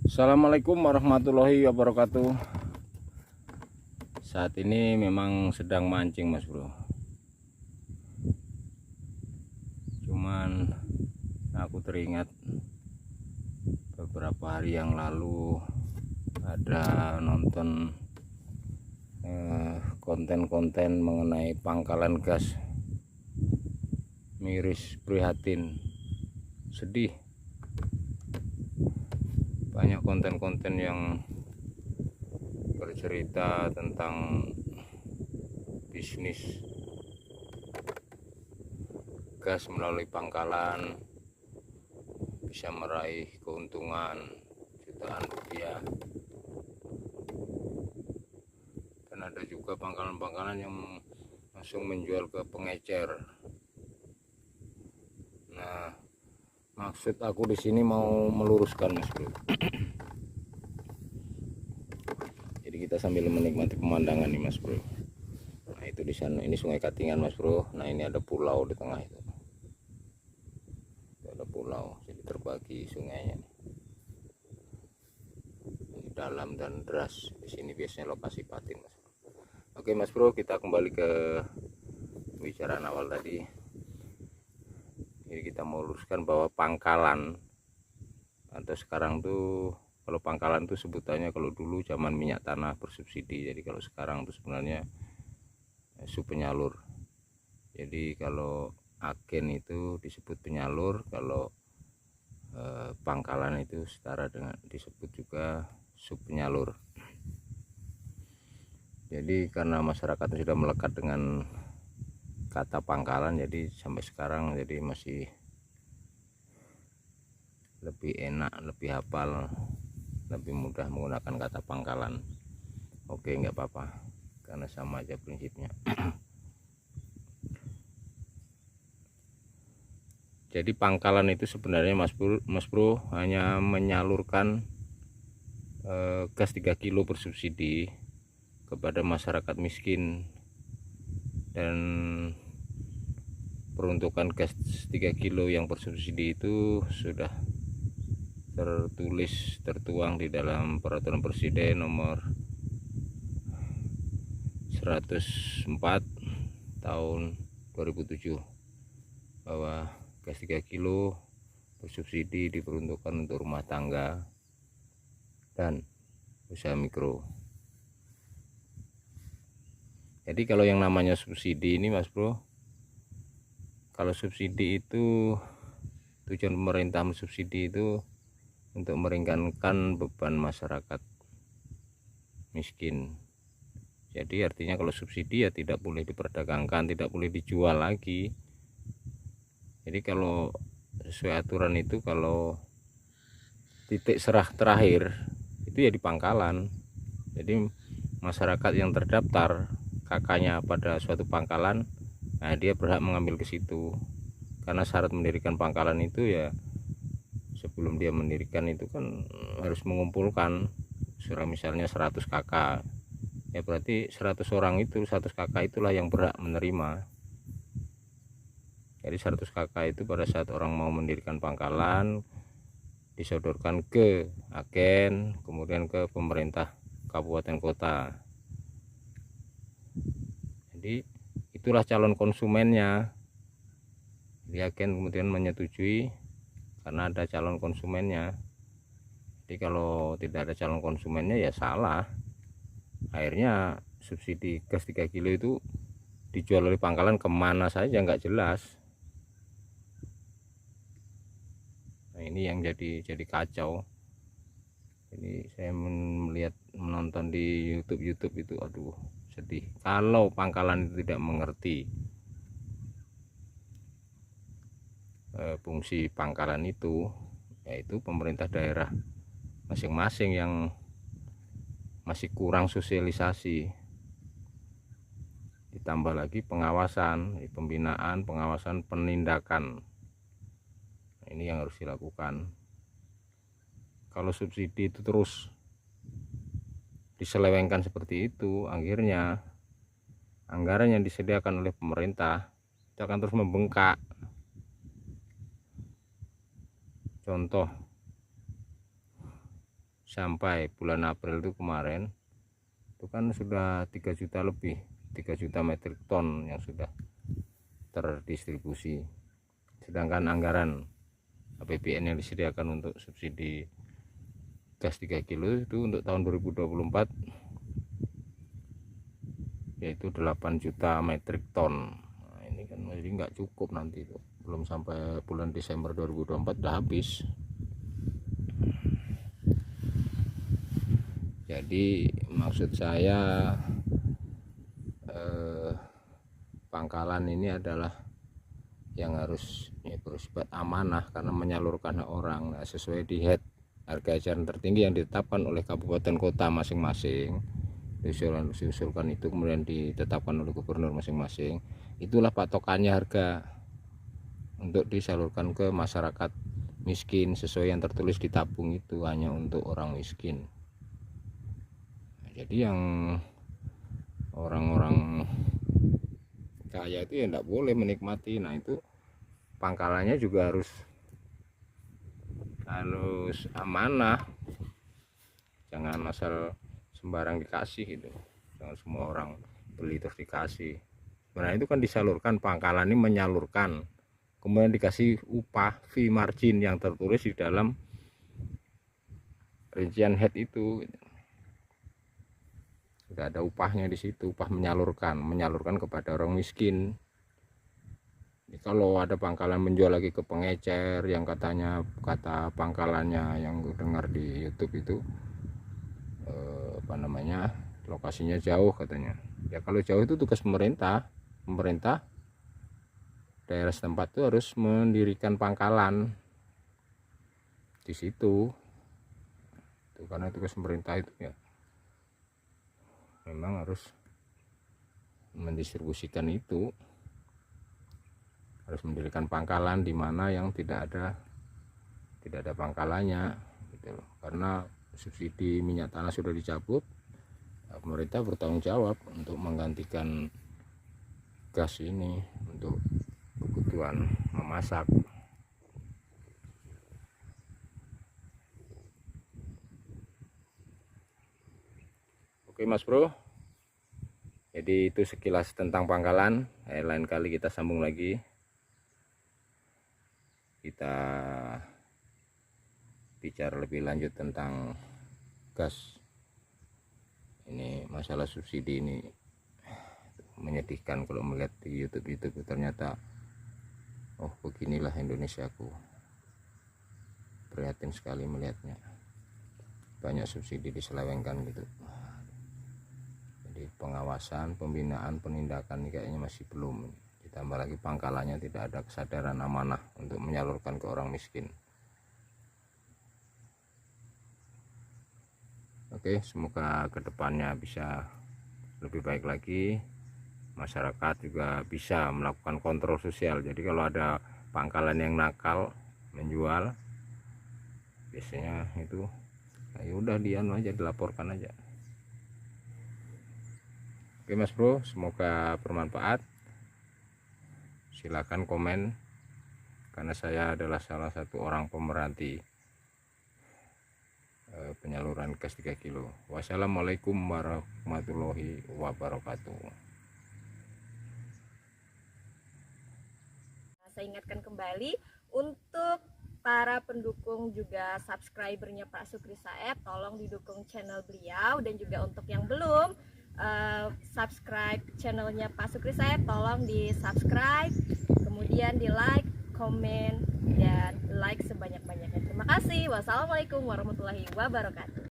Assalamualaikum warahmatullahi wabarakatuh. Saat ini memang sedang mancing mas bro. Cuman aku teringat beberapa hari yang lalu ada nonton konten-konten mengenai pangkalan gas. Miris, prihatin, sedih. Banyak konten-konten yang bercerita tentang bisnis gas melalui pangkalan bisa meraih keuntungan jutaan rupiah, dan ada juga pangkalan-pangkalan yang langsung menjual ke pengecer. Nah, maksud aku di sini mau meluruskan mas bro. Jadi kita sambil menikmati pemandangan nih mas bro. Nah itu di sana ini Sungai Katingan mas bro. Nah ini ada pulau di tengah itu. Ada pulau, jadi terbagi sungainya. Ini dalam dan deras. Di sini biasanya lokasi patin mas bro. Oke mas bro, kita kembali ke pembicaraan awal tadi. Jadi kita mau luruskan bahwa pangkalan atau sekarang tuh, kalau pangkalan tuh sebutannya kalau dulu zaman minyak tanah bersubsidi. Jadi kalau sekarang tuh sebenarnya subpenyalur. Jadi kalau agen itu disebut penyalur, kalau pangkalan itu setara dengan disebut juga subpenyalur. Jadi karena masyarakat sudah melekat dengan kata pangkalan, jadi sampai sekarang jadi masih lebih enak, lebih hafal, lebih mudah menggunakan kata pangkalan. Oke, nggak apa-apa, karena sama aja prinsipnya. Jadi pangkalan itu sebenarnya mas bro hanya menyalurkan gas 3 kilo bersubsidi kepada masyarakat miskin, dan peruntukan gas 3 kilo yang bersubsidi itu sudah tertuang di dalam peraturan presiden nomor 104 tahun 2007 bahwa gas 3 kilo bersubsidi diperuntukkan untuk rumah tangga dan usaha mikro. Jadi kalau yang namanya subsidi ini mas bro, kalau subsidi itu tujuan pemerintah mensubsidi itu untuk meringankan beban masyarakat miskin. Jadi artinya kalau subsidi ya tidak boleh diperdagangkan, tidak boleh dijual lagi. Jadi kalau sesuai aturan itu, kalau titik serah terakhir itu ya di pangkalan. Jadi masyarakat yang terdaftar kakaknya pada suatu pangkalan, nah dia berhak mengambil ke situ. Karena syarat mendirikan pangkalan itu ya sebelum dia mendirikan itu kan harus mengumpulkan misalnya 100 kakak. Ya berarti 100 orang itu, 100 kakak itulah yang berhak menerima. Jadi 100 kakak itu pada saat orang mau mendirikan pangkalan disodorkan ke agen, kemudian ke pemerintah kabupaten kota. Jadi itulah calon konsumennya. Di agen kemudian menyetujui karena ada calon konsumennya. Jadi kalau tidak ada calon konsumennya ya salah. Akhirnya subsidi gas 3 kilo itu dijual oleh pangkalan kemana saja nggak jelas. Nah ini yang jadi kacau. Jadi saya melihat menonton di YouTube itu, aduh sedih. Kalau pangkalan itu tidak mengerti fungsi pangkalan itu, yaitu pemerintah daerah masing-masing yang masih kurang sosialisasi, ditambah lagi pengawasan, pembinaan, pengawasan, penindakan. Nah, ini yang harus dilakukan. Kalau subsidi itu terus diselewengkan seperti itu, akhirnya anggaran yang disediakan oleh pemerintah itu akan terus membengkak. Contoh sampai bulan April itu kemarin itu kan sudah 3 juta lebih, 3 juta metrik ton yang sudah terdistribusi. Sedangkan anggaran APBN yang disediakan untuk subsidi gas 3 kilo itu untuk tahun 2024 yaitu 8 juta metrik ton. Nah, ini kan jadi nggak cukup, nanti itu belum sampai bulan Desember 2024 udah habis. Jadi maksud saya pangkalan ini adalah yang harus bersifat amanah karena menyalurkan orang. Nah, sesuai di head harga eceran tertinggi yang ditetapkan oleh kabupaten kota masing-masing, diusulkan itu kemudian ditetapkan oleh gubernur masing-masing, itulah patokannya harga untuk disalurkan ke masyarakat miskin sesuai yang tertulis di tabung itu hanya untuk orang miskin. Nah, jadi yang orang-orang kaya itu ya tidak boleh menikmati. Nah, itu pangkalannya juga harus amanah, jangan asal sembarang dikasih gitu, jangan semua orang beli terus dikasih. Sebenarnya itu kan disalurkan, pangkalan ini menyalurkan, kemudian dikasih upah fee margin yang tertulis di dalam rincian head itu. Sudah ada upahnya di situ, upah menyalurkan kepada orang miskin. Jadi kalau ada pangkalan menjual lagi ke pengecer yang kata pangkalannya yang gue dengar di YouTube itu lokasinya jauh katanya. Ya kalau jauh itu tugas pemerintah daerah setempat itu harus mendirikan pangkalan di situ. Itu karena tugas pemerintah itu ya memang harus mendistribusikan itu, harus mendirikan pangkalan di mana yang tidak ada pangkalannya gitu loh. Karena subsidi minyak tanah sudah dicabut, pemerintah bertanggung jawab untuk menggantikan gas ini untuk kebutuhan memasak. Oke Mas Bro, jadi itu sekilas tentang pangkalan. Lain kali kita sambung lagi, kita bicara lebih lanjut tentang gas. Ini masalah subsidi ini menyedihkan kalau melihat di YouTube ternyata oh beginilah Indonesiaku. Prihatin sekali melihatnya, banyak subsidi diselewengkan gitu. Jadi pengawasan, pembinaan, penindakan ini kayaknya masih belum. Ditambah lagi pangkalannya tidak ada kesadaran amanah untuk menyalurkan ke orang miskin. Oke, semoga kedepannya bisa lebih baik lagi. Masyarakat juga bisa melakukan kontrol sosial. Jadi kalau ada pangkalan yang nakal menjual, biasanya itu ya udah aja dilaporkan aja. Oke Mas Bro, semoga bermanfaat. Silakan komen, karena saya adalah salah satu orang pemerhati penyaluran gas 3 kilo. Wassalamualaikum warahmatullahi wabarakatuh. Saya ingatkan kembali untuk para pendukung juga subscribernya Pak Sukri Saeb, tolong didukung channel beliau, dan juga untuk yang belum subscribe channelnya Pak Sukri Saeb, tolong di subscribe, kemudian di like, komen, dan like sebanyak-banyaknya. Terima kasih. Wassalamualaikum warahmatullahi wabarakatuh.